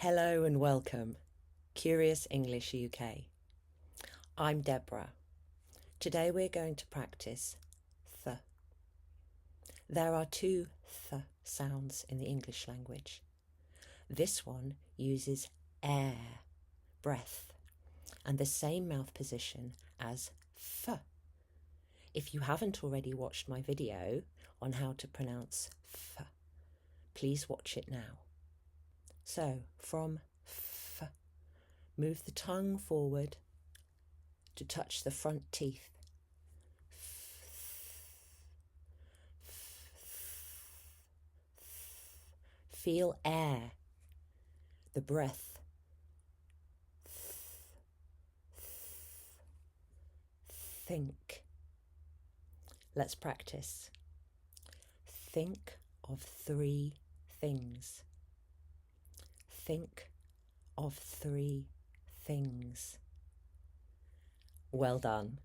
Hello and welcome, Curious English UK. I'm Deborah. Today we're going to practice th. There are two th sounds in the English language. This one uses air, breath, and the same mouth position as f. If you haven't already watched my video on how to pronounce f, please watch it now. So, from f, move the tongue forward to touch the front teeth. Feel air, the breath. Think. Let's practice. Think of 3 things. Think of 3 things. Well done.